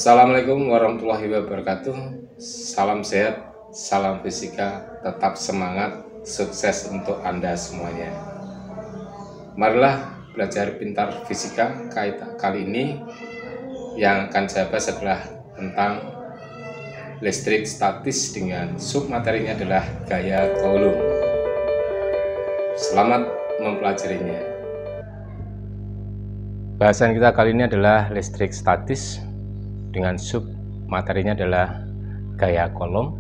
Assalamualaikum warahmatullahi wabarakatuh. Salam sehat, salam fisika, tetap semangat, sukses untuk Anda semuanya. Marilah belajar pintar fisika. Kali ini yang akan saya bahas adalah tentang listrik statis dengan submaterinya adalah gaya Coulomb. Selamat mempelajarinya. Bahasan kita kali ini adalah listrik statis dengan submaterinya adalah gaya Coulomb.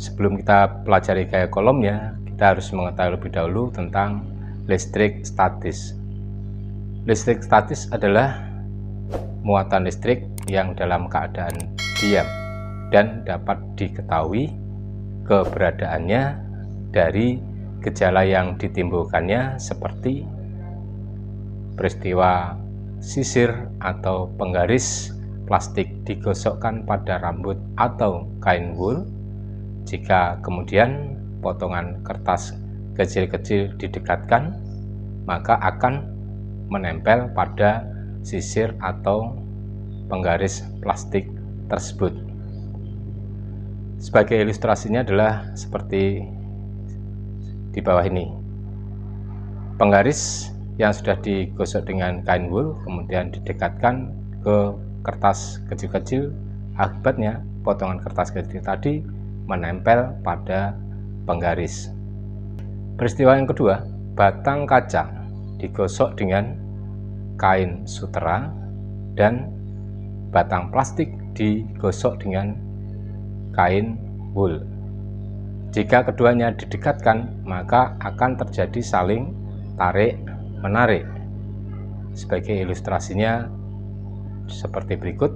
Sebelum kita pelajari gaya Coulomb ya, kita harus mengetahui lebih dahulu tentang listrik statis. Listrik statis adalah muatan listrik yang dalam keadaan diam dan dapat diketahui keberadaannya dari gejala yang ditimbulkannya seperti peristiwa sisir atau penggaris plastik digosokkan pada rambut atau kain wool. Jika kemudian potongan kertas kecil-kecil didekatkan, maka akan menempel pada sisir atau penggaris plastik tersebut. Sebagai ilustrasinya adalah seperti di bawah ini. Penggaris yang sudah digosok dengan kain wool kemudian didekatkan ke kertas kecil-kecil, akibatnya potongan kertas kecil tadi menempel pada penggaris. Peristiwa yang kedua, batang kaca digosok dengan kain sutera dan batang plastik digosok dengan kain wool. Jika keduanya didekatkan, maka akan terjadi saling tarik menarik. Sebagai ilustrasinya seperti berikut.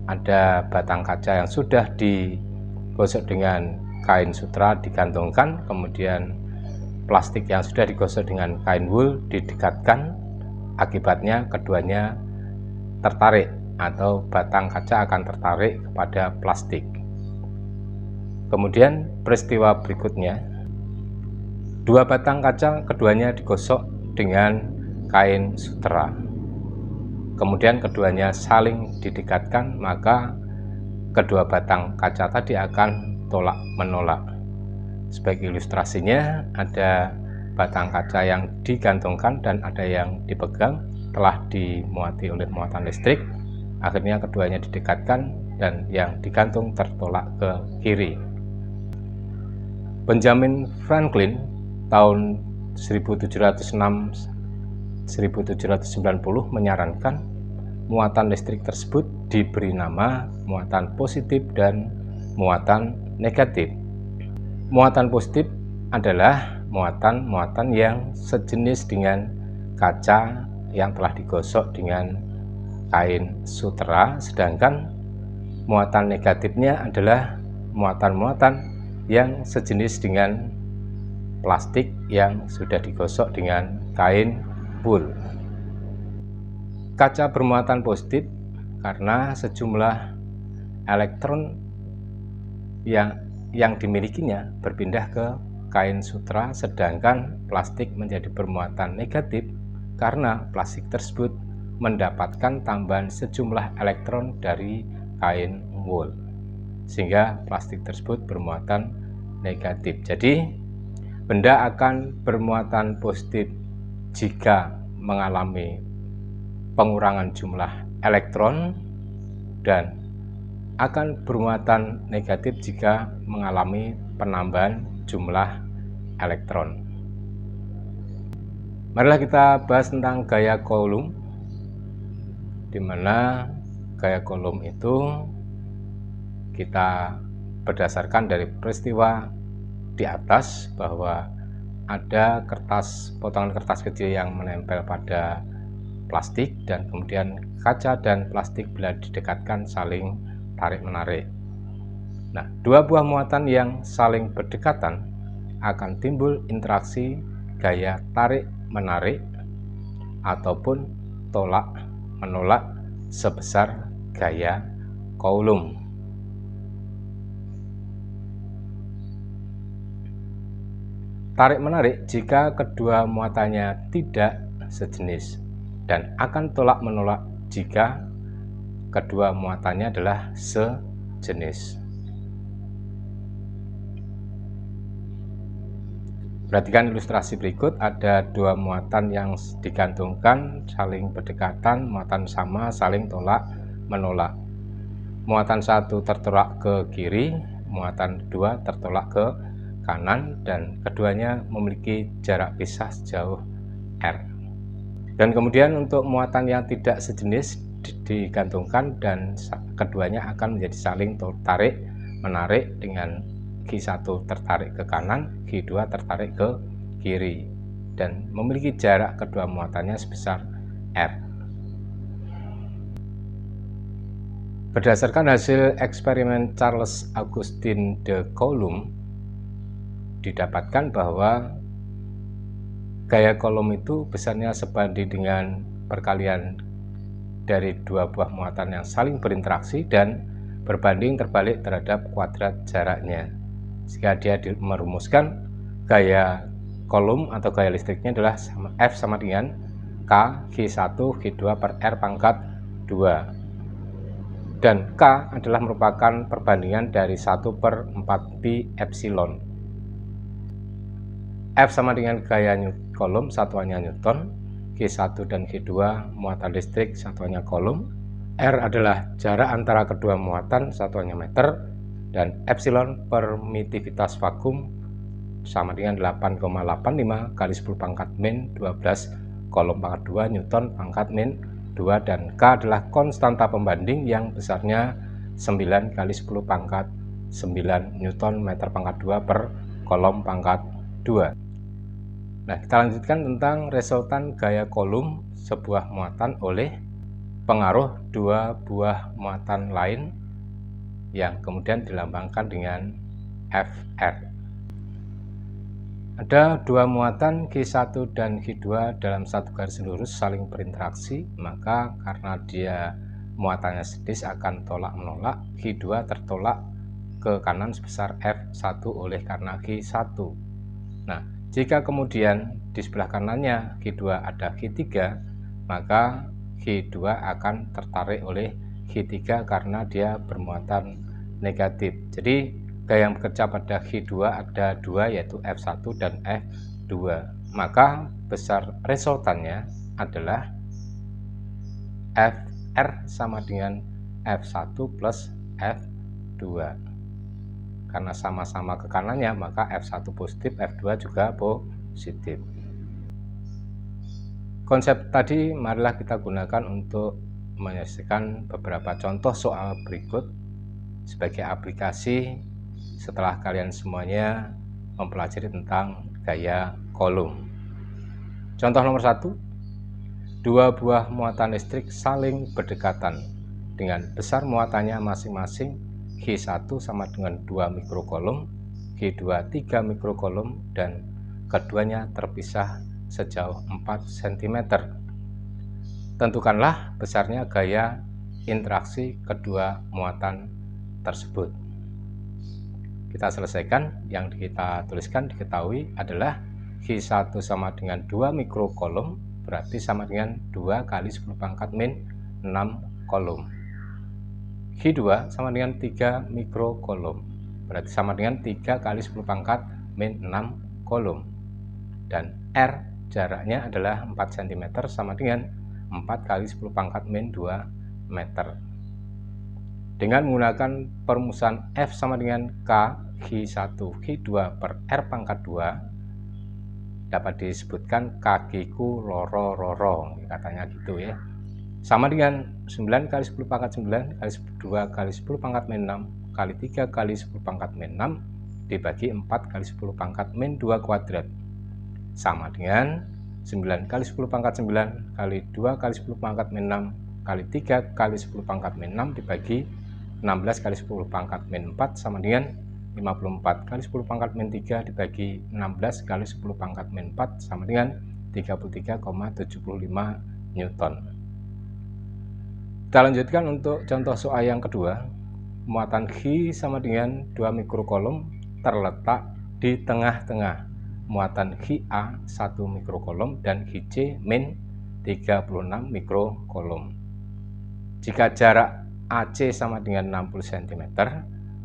Ada batang kaca yang sudah digosok dengan kain sutra digantungkan, kemudian plastik yang sudah digosok dengan kain wool didekatkan, akibatnya keduanya tertarik atau batang kaca akan tertarik kepada plastik. Kemudian peristiwa berikutnya, dua batang kaca keduanya digosok dengan kain sutera, kemudian keduanya saling didekatkan, maka kedua batang kaca tadi akan tolak menolak. Sebagai ilustrasinya, ada batang kaca yang digantungkan dan ada yang dipegang, telah dimuati oleh muatan listrik, akhirnya keduanya didekatkan dan yang digantung tertolak ke kiri. Benjamin Franklin tahun 1706-1790 menyarankan muatan listrik tersebut diberi nama muatan positif dan muatan negatif. Muatan positif adalah muatan-muatan yang sejenis dengan kaca yang telah digosok dengan kain sutera, sedangkan muatan negatifnya adalah muatan-muatan yang sejenis dengan plastik yang sudah digosok dengan kain wool. Kaca bermuatan positif karena sejumlah elektron yang dimilikinya berpindah ke kain sutra, sedangkan plastik menjadi bermuatan negatif karena plastik tersebut mendapatkan tambahan sejumlah elektron dari kain wool, sehingga plastik tersebut bermuatan negatif. Jadi benda akan bermuatan positif jika mengalami pengurangan jumlah elektron dan akan bermuatan negatif jika mengalami penambahan jumlah elektron. Marilah kita bahas tentang gaya Coulomb, di mana gaya Coulomb itu kita berdasarkan dari peristiwa di atas bahwa ada potongan kertas kecil yang menempel pada plastik dan kemudian kaca dan plastik bila didekatkan saling tarik menarik. Nah, dua buah muatan yang saling berdekatan akan timbul interaksi gaya tarik menarik ataupun tolak menolak sebesar gaya Coulomb. Tarik-menarik jika kedua muatannya tidak sejenis, dan akan tolak-menolak jika kedua muatannya adalah sejenis. Perhatikan ilustrasi berikut, ada dua muatan yang digantungkan, saling berdekatan, muatan sama, saling tolak menolak. Muatan satu tertolak ke kiri, muatan kedua tertolak ke kanan, dan keduanya memiliki jarak pisah sejauh R. Dan kemudian untuk muatan yang tidak sejenis digantungkan dan keduanya akan menjadi saling tarik menarik dengan Q1 tertarik ke kanan, Q2 tertarik ke kiri, dan memiliki jarak kedua muatannya sebesar R. Berdasarkan hasil eksperimen Charles Augustin de Coulomb, didapatkan bahwa gaya Coulomb itu besarnya sebanding dengan perkalian dari dua buah muatan yang saling berinteraksi dan berbanding terbalik terhadap kuadrat jaraknya. Jika dia merumuskan gaya Coulomb atau gaya listriknya adalah F sama dengan K G1 G2 per R pangkat 2, dan K adalah merupakan perbandingan dari 1/4 pi epsilon. F sama dengan gaya Coulomb, satuannya Newton, G1 dan G2 muatan listrik, satuannya Coulomb, R adalah jarak antara kedua muatan, satuannya meter, dan epsilon permitivitas vakum sama dengan 8,85 kali 10 pangkat min 12 Coulomb pangkat 2 Newton pangkat min 2, dan K adalah konstanta pembanding yang besarnya 9 kali 10 pangkat 9 Newton meter pangkat 2 per Coulomb pangkat 2. Nah, kita lanjutkan tentang resultan gaya Coulomb sebuah muatan oleh pengaruh dua buah muatan lain yang kemudian dilambangkan dengan Fr. Ada dua muatan Q1 dan Q2 dalam satu garis lurus saling berinteraksi, maka karena dia muatannya sejenis akan tolak menolak, Q2 tertolak ke kanan sebesar F1 oleh karena Q1. Nah, jika kemudian di sebelah kanannya Q2 ada Q3, maka Q2 akan tertarik oleh Q3 karena dia bermuatan negatif. Jadi gaya yang bekerja pada Q2 ada dua, yaitu F1 dan F2. Maka besar resultannya adalah Fr sama dengan F1 plus F2. Karena sama-sama ke kanannya, maka F1 positif, F2 juga positif. Konsep tadi marilah kita gunakan untuk menyelesaikan beberapa contoh soal berikut sebagai aplikasi setelah kalian semuanya mempelajari tentang gaya Coulomb. Contoh nomor 1, dua buah muatan listrik saling berdekatan dengan besar muatannya masing-masing G1 sama dengan 2 mikrocoulomb, G2 3 mikrocoulomb, dan keduanya terpisah sejauh 4 cm. Tentukanlah besarnya gaya interaksi kedua muatan tersebut. Kita selesaikan. Yang kita tuliskan diketahui adalah G1 sama dengan 2 mikrocoulomb, berarti sama dengan 2 kali 10 pangkat min 6 coulomb. G2 sama dengan 3 mikrocoulomb, berarti sama dengan 3 kali 10 pangkat min 6 coulomb. Dan R jaraknya adalah 4 cm sama dengan 4 kali 10 pangkat min 2 meter. Dengan menggunakan perumusan F sama dengan K G1 G2 per R pangkat 2, dapat disebutkan kakiku loro-loro, katanya gitu ya. Sama dengan 9 kali 10 pangkat 9 kali 2 kali 10 pangkat min 6 kali 3 kali 10 pangkat min 6 dibagi 4 kali 10 pangkat min 2 kuadrat, sama dengan 9 kali 10 pangkat 9 kali 2 kali 10 pangkat min 6 kali 3 kali 10 pangkat min 6 dibagi 16 kali 10 pangkat min 4 sama dengan 54 kali 10 pangkat min 3 dibagi 16 kali 10 pangkat min 4 sama dengan 33,75 Newton. Kita lanjutkan untuk contoh soal yang kedua. Muatan G sama dengan 2 mikrocoulomb terletak di tengah-tengah muatan GA 1 mikrocoulomb dan GC min 36 mikrocoulomb. Jika jarak AC sama dengan 60 cm,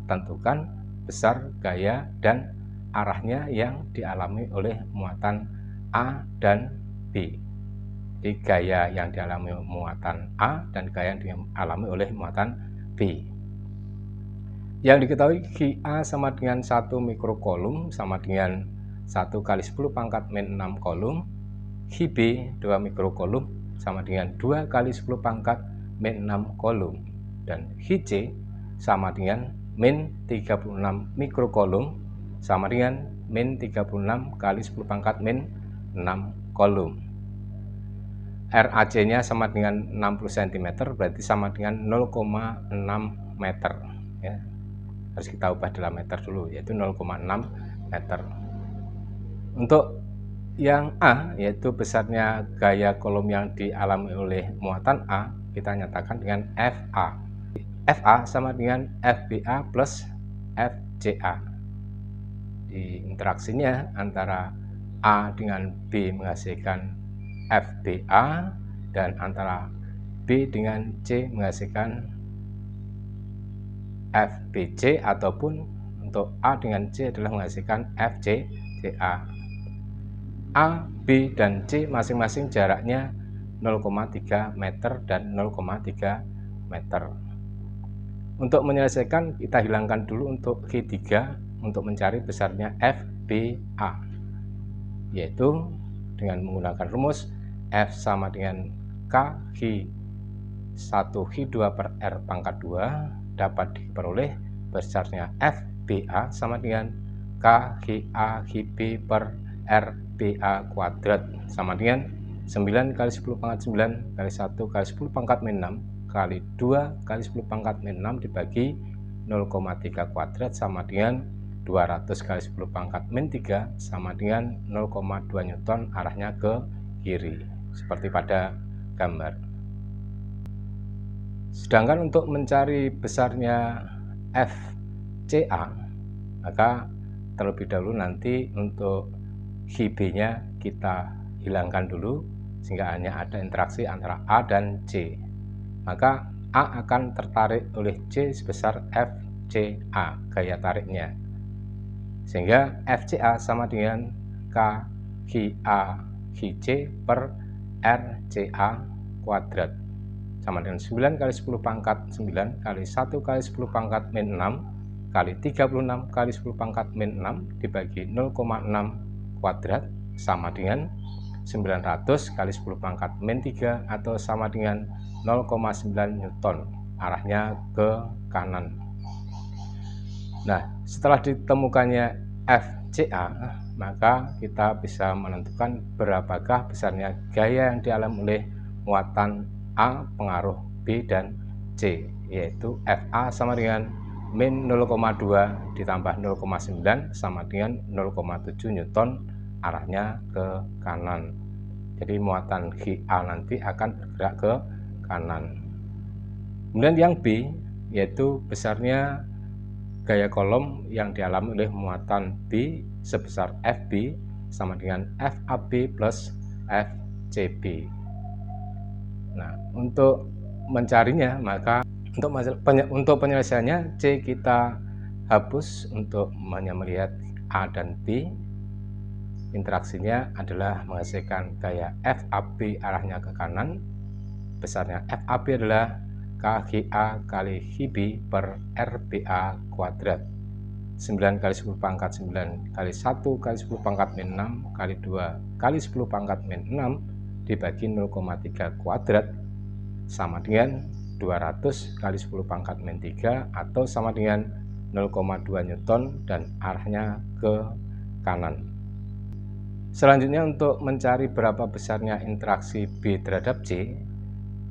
tentukan besar gaya dan arahnya yang dialami oleh muatan A dan B. Jadi gaya yang dialami muatan A dan gaya yang dialami oleh muatan B. Yang diketahui Ki A sama dengan 1 mikrokolum sama dengan 1 kali 10 pangkat min 6 kolum. Ki B 2 mikrokolum sama dengan 2 kali 10 pangkat min 6 kolum. Dan Ki C sama dengan min 36 mikrokolum sama dengan min 36 kali 10 pangkat min 6 kolum. RAC nya sama dengan 60 cm, berarti sama dengan 0,6 meter ya. Harus kita ubah dalam meter dulu, yaitu 0,6 meter. Untuk yang A, yaitu besarnya gaya kolom yang dialami oleh muatan A, kita nyatakan dengan FA. FA sama dengan FBA plus FCA. Di interaksinya antara A dengan B menghasilkan FBA, dan antara B dengan C menghasilkan FBC, ataupun untuk A dengan C adalah menghasilkan FCCA. A, B, dan C masing-masing jaraknya 0,3 meter dan 0,3 meter. Untuk menyelesaikan, kita hilangkan dulu untuk Q3 untuk mencari besarnya FBA, yaitu dengan menggunakan rumus F sama dengan K Q1 Q2 per R pangkat 2 dapat diperoleh besarnya FBA sama dengan K QA QB per RBA kuadrat sama dengan 9 kali 10 pangkat 9 kali 1 kali 10 pangkat min 6 kali 2 kali 10 pangkat min 6 dibagi 0,3 kuadrat sama dengan 200 kali 10 pangkat min 3 sama dengan 0,2 Newton, arahnya ke kiri seperti pada gambar. Sedangkan untuk mencari besarnya FCA, maka terlebih dahulu nanti untuk QB nya kita hilangkan dulu sehingga hanya ada interaksi antara A dan C. Maka A akan tertarik oleh C sebesar FCA, gaya tariknya, sehingga FCA sama dengan K QA QC per RCA kuadrat sama dengan 9 kali 10 pangkat 9 kali 1 kali 10 pangkat min 6 kali 36 kali 10 pangkat min 6 dibagi 0,6 kuadrat sama dengan 900 kali 10 pangkat min 3 atau sama dengan 0,9 Newton, arahnya ke kanan. Nah, setelah ditemukannya FCA, maka kita bisa menentukan berapakah besarnya gaya yang dialami oleh muatan A pengaruh B dan C, yaitu FA sama dengan min 0,2 ditambah 0,9 sama dengan 0,7 Newton, arahnya ke kanan. Jadi muatan QA nanti akan bergerak ke kanan. Kemudian yang B, yaitu besarnya gaya kolom yang dialami oleh muatan B sebesar FB sama dengan FAB plus FCB. Nah, untuk mencarinya, maka untuk penyelesaiannya C kita hapus untuk hanya melihat A dan B. Interaksinya adalah menghasilkan gaya FAB arahnya ke kanan. Besarnya FAB adalah KGA kali QB per RBA kuadrat. 9 kali 10 pangkat 9 kali 1 kali 10 pangkat min 6 kali 2 kali 10 pangkat min 6 dibagi 0,3 kuadrat sama dengan 200 kali 10 pangkat min 3 atau sama dengan 0,2 Newton dan arahnya ke kanan. Selanjutnya untuk mencari berapa besarnya interaksi B terhadap C,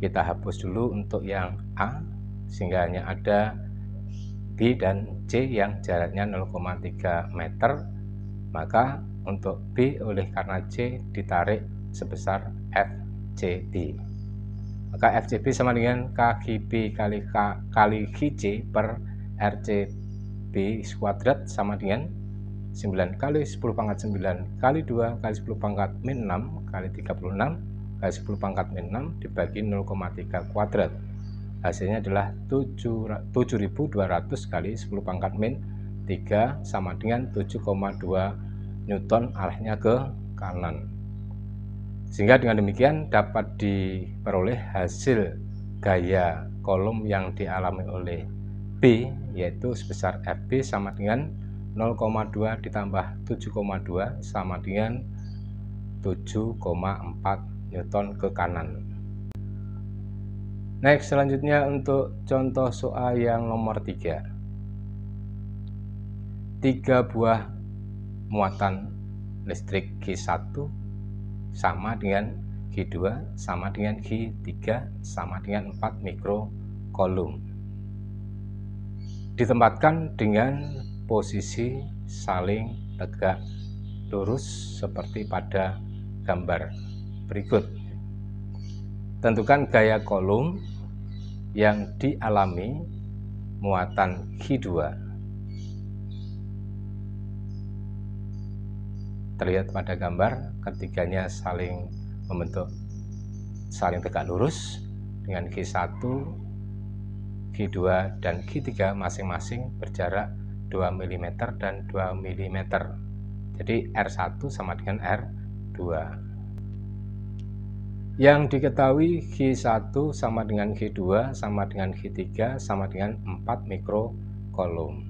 kita hapus dulu untuk yang A sehingga hanya ada B dan C yang jaraknya 0,3 meter. Maka untuk B oleh karena C ditarik sebesar FCB. Maka FCB sama dengan KGB kali QC per RCB kuadrat sama dengan 9 kali 10 pangkat 9 kali 2 kali 10 pangkat min 6 kali 36 kali 10 pangkat min 6 dibagi 0,3 kuadrat hasilnya adalah 7200 kali 10 pangkat min 3 sama dengan 7,2 Newton arahnya ke kanan. Sehingga dengan demikian dapat diperoleh hasil gaya kolom yang dialami oleh B, yaitu sebesar FB sama dengan 0,2 ditambah 7,2 sama dengan 7,4 Newton ke kanan. Next, selanjutnya untuk contoh soal yang nomor 3. 3 buah muatan listrik Q1 sama dengan Q2 sama dengan Q3 sama dengan 4 mikrocoulomb ditempatkan dengan posisi saling tegak lurus seperti pada gambar berikut. Tentukan gaya kolom yang dialami muatan Q2. Terlihat pada gambar ketiganya saling membentuk saling tegak lurus dengan Q1, Q2 dan Q3 masing-masing berjarak 2 mm dan 2 mm. Jadi R1 sama dengan R2. Yang diketahui Q1 sama dengan Q2 sama dengan Q3 sama dengan 4 mikrocoulomb.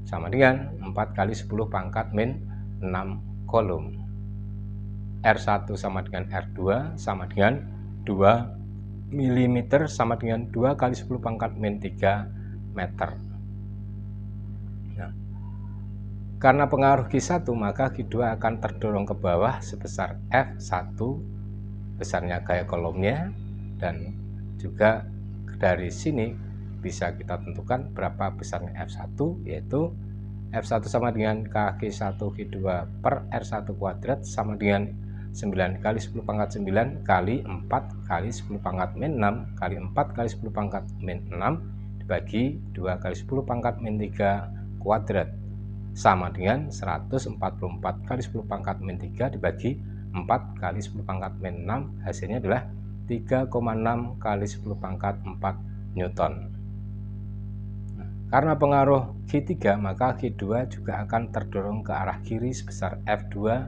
Sama dengan 4 kali 10 pangkat min 6 coulomb. R1 sama dengan R2 sama dengan 2 mm sama dengan 2 kali 10 pangkat min 3 meter. Nah, karena pengaruh Q1 maka Q2 akan terdorong ke bawah sebesar F1 besarnya gaya kolomnya, dan juga dari sini bisa kita tentukan berapa besarnya F1, yaitu F1 sama dengan Kq1 Q2 per R1 kuadrat sama dengan 9 kali 10 pangkat 9 kali 4 kali 10 pangkat min 6 kali 4 kali 10 pangkat min 6 dibagi 2 kali 10 pangkat min 3 kuadrat sama dengan 144 kali 10 pangkat min 3 dibagi 4 kali 10 pangkat min 6, hasilnya adalah 3,6 kali 10 pangkat 4 Newton. Nah, karena pengaruh Q3 maka Q2 juga akan terdorong ke arah kiri sebesar F2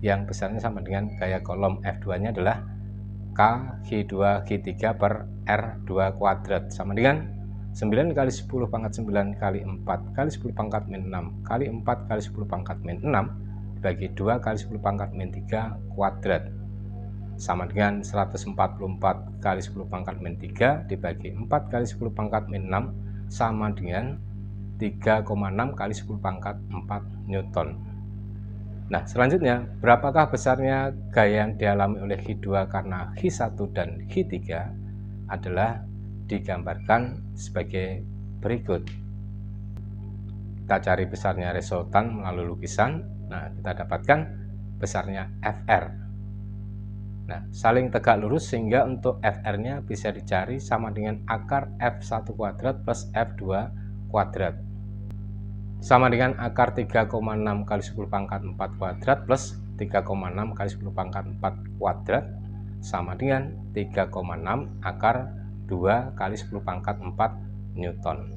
yang besarnya sama dengan gaya kolom F2 nya adalah K Q2 Q3 per R2 kuadrat sama dengan 9 kali 10 pangkat 9 kali 4 kali 10 pangkat min 6 kali 4 kali 10 pangkat min 6 dibagi 2 kali 10 pangkat min 3 kuadrat sama dengan 144 kali 10 pangkat min 3 dibagi 4 kali 10 pangkat min 6 sama dengan 3,6 kali 10 pangkat 4 Newton. Nah, selanjutnya berapakah besarnya gaya yang dialami oleh Q2 karena Q1 dan Q3 adalah digambarkan sebagai berikut. Kita cari besarnya resultan melalui lukisan. Nah, kita dapatkan besarnya FR. Nah, saling tegak lurus sehingga untuk FR-nya bisa dicari sama dengan akar F1 kuadrat plus F2 kuadrat. Sama dengan akar 3,6 kali 10 pangkat 4 kuadrat plus 3,6 kali 10 pangkat 4 kuadrat sama dengan 3,6 akar 2 kali 10 pangkat 4 Newton.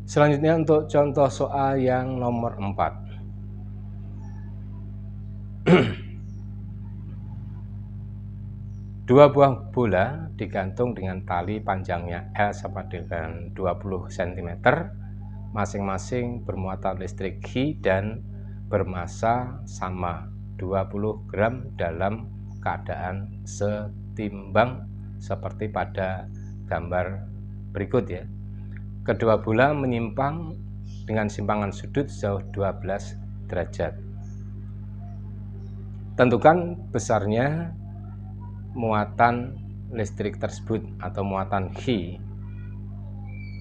Selanjutnya untuk contoh soal yang nomor 4. Dua buah bola digantung dengan tali panjangnya L sama dengan 20 cm, masing-masing bermuatan listrik Q dan bermassa sama 20 gram dalam keadaan setimbang seperti pada gambar berikut ya. Kedua bola menyimpang dengan simpangan sudut sejauh 12 derajat. Tentukan besarnya muatan listrik tersebut atau muatan Q.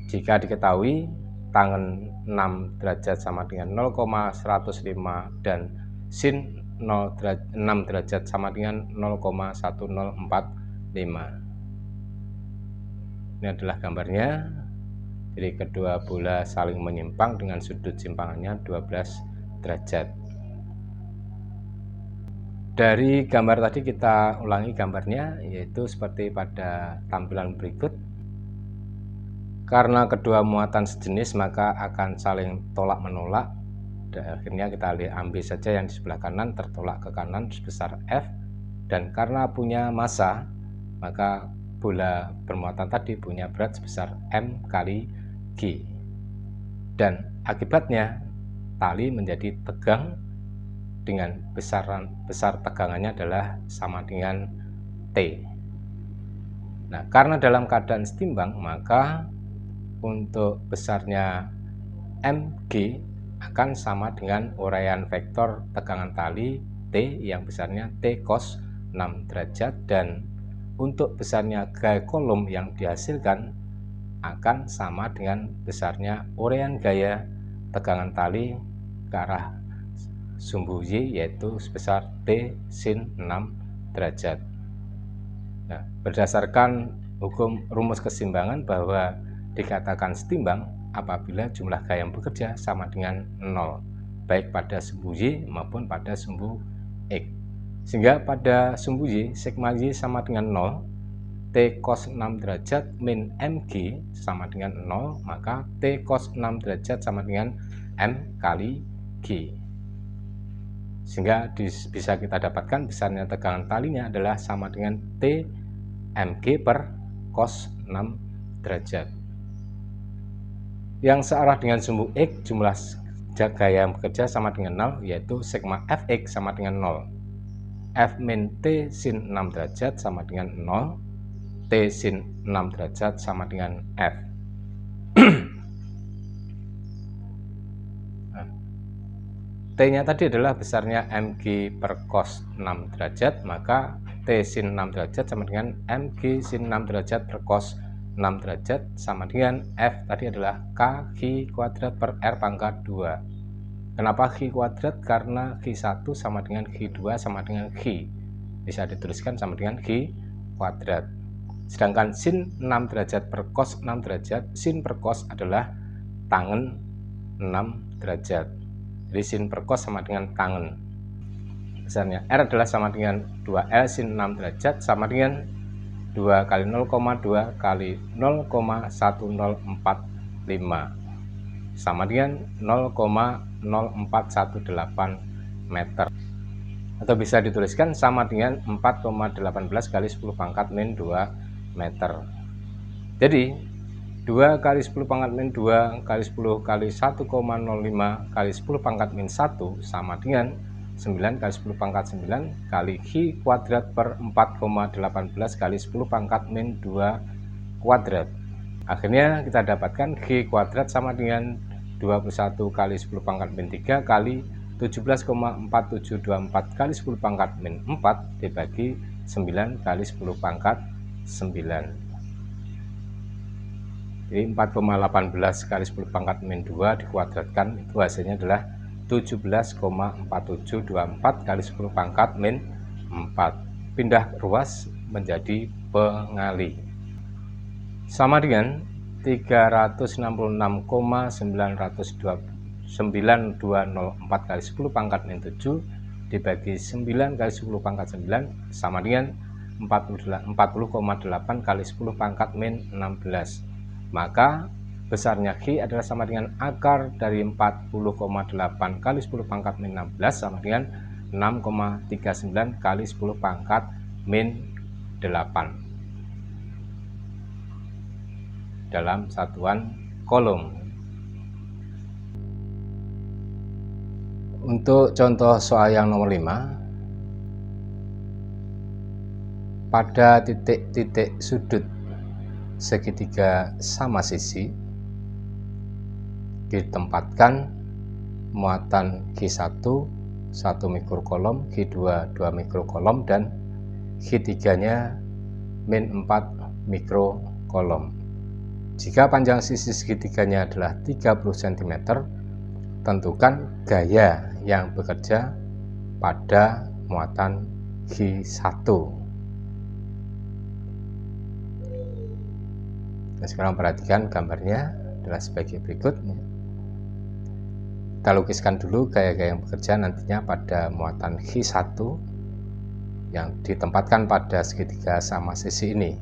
Jika diketahui tangen 6 derajat sama dengan 0,105 dan sin 6 derajat sama dengan 0,1045. Ini adalah gambarnya. Jadi kedua bola saling menyimpang dengan sudut simpangannya 12 derajat. Dari gambar tadi kita ulangi gambarnya, yaitu seperti pada tampilan berikut. Karena kedua muatan sejenis maka akan saling tolak-menolak. Dan akhirnya kita ambil saja yang di sebelah kanan tertolak ke kanan sebesar F. Dan karena punya massa, maka bola bermuatan tadi punya berat sebesar M kali G. Dan akibatnya tali menjadi tegang dengan besar tegangannya adalah sama dengan T. Nah, karena dalam keadaan setimbang, maka untuk besarnya mg akan sama dengan uraian vektor tegangan tali T yang besarnya T cos 6 derajat, dan untuk besarnya gaya kolom yang dihasilkan akan sama dengan besarnya uraian gaya tegangan tali ke arah sumbu Y, yaitu sebesar T sin 6 derajat. Nah, berdasarkan hukum rumus keseimbangan bahwa dikatakan setimbang apabila jumlah gaya yang bekerja sama dengan 0, baik pada sumbu Y maupun pada sumbu X. Sehingga pada sumbu Y, sigma Y sama dengan 0, T cos 6 derajat min mg sama dengan 0, maka T cos 6 derajat sama dengan M kali G. Sehingga bisa kita dapatkan besarnya tegangan talinya adalah sama dengan T mg per cos 6 derajat. Yang searah dengan sumbu X, jumlah gaya yang bekerja sama dengan 0, yaitu sigma Fx sama dengan 0. F min T sin 6 derajat sama dengan 0. T sin 6 derajat sama dengan F. T-nya tadi adalah besarnya mg per cos 6 derajat, maka T sin 6 derajat sama dengan mg sin 6 derajat per cos 6 derajat sama dengan F tadi adalah K Q kuadrat per R pangkat 2. Kenapa Q kuadrat? Karena Q1 sama dengan Q2 sama dengan Q. Bisa dituliskan sama dengan Q kuadrat. Sedangkan sin 6 derajat per cos 6 derajat, sin per cos adalah tangen 6 derajat. Jadi sin per cos sama dengan tangen. Besarnya R adalah sama dengan 2L sin 6 derajat sama dengan 2 kali 0,2 kali 0,1045 sama dengan 0,0418 meter. Atau bisa dituliskan sama dengan 4,18 kali 10 pangkat min 2 meter. Jadi 2 kali 10 pangkat min 2 kali 10 kali 1,05 kali 10 pangkat min 1 sama dengan 9 kali 10 pangkat 9 kali Q kuadrat per 4,18 kali 10 pangkat min 2 kuadrat. Akhirnya kita dapatkan Q kuadrat sama dengan 21 kali 10 pangkat min 3 kali 17,4724 kali 10 pangkat min 4 dibagi 9 kali 10 pangkat 9. Jadi 4,18 kali 10 pangkat min 2 dikuadratkan, itu hasilnya adalah 17,4724 kali 10 pangkat min 4. Pindah ruas menjadi pengali. Sama dengan 366,9204 kali 10 pangkat min 7 dibagi 9 kali 10 pangkat 9 sama dengan 40,8 kali 10 pangkat min 16. Maka besarnya Q adalah sama dengan akar dari 40,8 kali 10 pangkat min 16 sama dengan 6,39 kali 10 pangkat min 8 dalam satuan kolom. Untuk contoh soal yang nomor 5, pada titik-titik sudut segitiga sama sisi ditempatkan muatan Q1 1 mikrokolom, Q2 2 mikrokolom, dan Q3-nya min 4 mikrokolom. Jika panjang sisi segitiganya adalah 30 cm, tentukan gaya yang bekerja pada muatan Q1. Nah, sekarang perhatikan gambarnya adalah sebagai berikut. Kita lukiskan dulu gaya-gaya yang bekerja nantinya pada muatan Q1. yang ditempatkan pada segitiga sama sisi ini.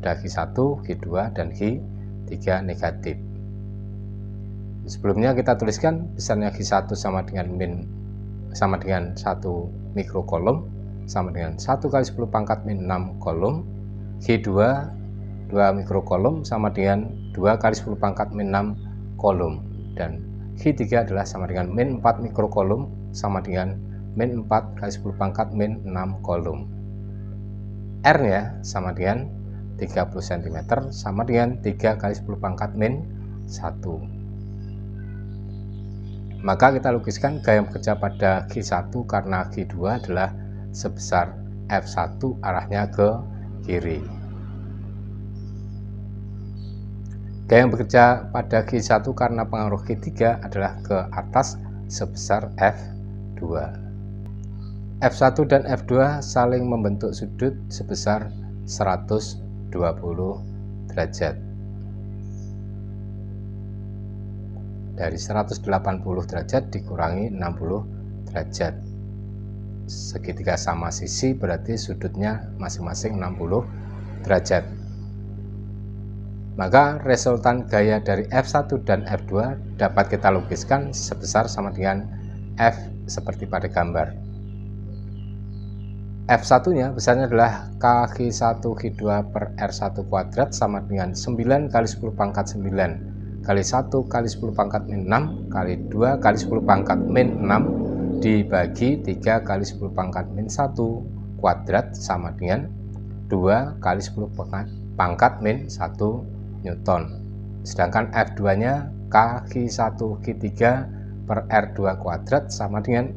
Ada Q1, Q2, dan Q3 negatif. Sebelumnya kita tuliskan besarnya Q1 sama dengan 1 mikrokolom sama dengan 1 kali 10 pangkat min 6 kolom. Q2 2 mikrokolom sama dengan 2 kali 10 pangkat min 6 kolom, dan Q3 adalah sama dengan min 4 mikrokolom sama dengan min 4 kali 10 pangkat min 6 kolom. R-nya sama dengan 30 cm sama dengan 3 kali 10 pangkat min 1. Maka kita lukiskan gaya bekerja pada Q1 karena Q2 adalah sebesar F1 arahnya ke kiri. Gaya yang bekerja pada Q1 karena pengaruh Q3 adalah ke atas sebesar F2. F1 dan F2 saling membentuk sudut sebesar 120 derajat. Dari 180 derajat dikurangi 60 derajat. Segitiga sama sisi berarti sudutnya masing-masing 60 derajat. Maka resultan gaya dari F1 dan F2 dapat kita lukiskan sebesar sama dengan F seperti pada gambar. F1-nya besarnya adalah Kq1 Q2 per R1 kuadrat sama dengan 9 kali 10 pangkat 9 kali 1 kali 10 pangkat min 6 kali 2 kali 10 pangkat min 6 dibagi 3 kali 10 pangkat min 1 kuadrat sama dengan 2 kali 10 pangkat min 1 Newton. Sedangkan F2-nya Kq1 Q3 per R2 kuadrat sama dengan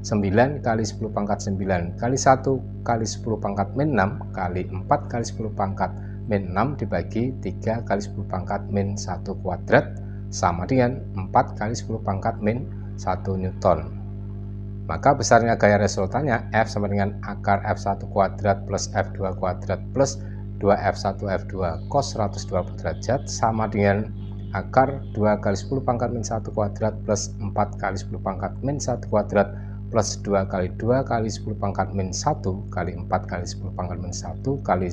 9 kali 10 pangkat 9 kali 1 kali 10 pangkat min 6 kali 4 kali 10 pangkat min 6 dibagi 3 kali 10 pangkat min 1 kuadrat sama dengan 4 kali 10 pangkat min 1 Newton. Maka besarnya gaya resultannya F sama dengan akar F1 kuadrat plus F2 kuadrat plus 2F1 F2 cos 120 derajat sama dengan akar 2 kali 10 pangkat min 1 kuadrat plus 4 kali 10 pangkat min 1 kuadrat plus 2 kali 2 kali 10 pangkat min 1 kali 4 kali 10 pangkat min 1 kali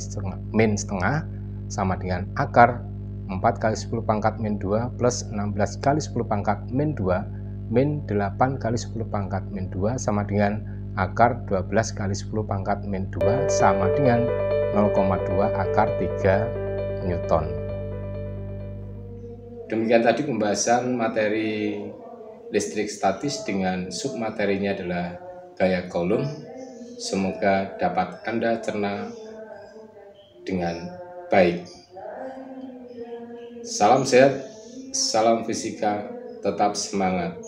min setengah sama dengan akar 4 kali 10 pangkat min 2 plus 16 kali 10 pangkat min 2 min 8 kali 10 pangkat min 2 sama dengan akar 12 kali 10 pangkat min 2 sama dengan 0,2 akar 3 Newton. Demikian tadi pembahasan materi listrik statis dengan submaterinya adalah gaya Coulomb. Semoga dapat Anda cerna dengan baik. Salam sehat, salam fisika, tetap semangat.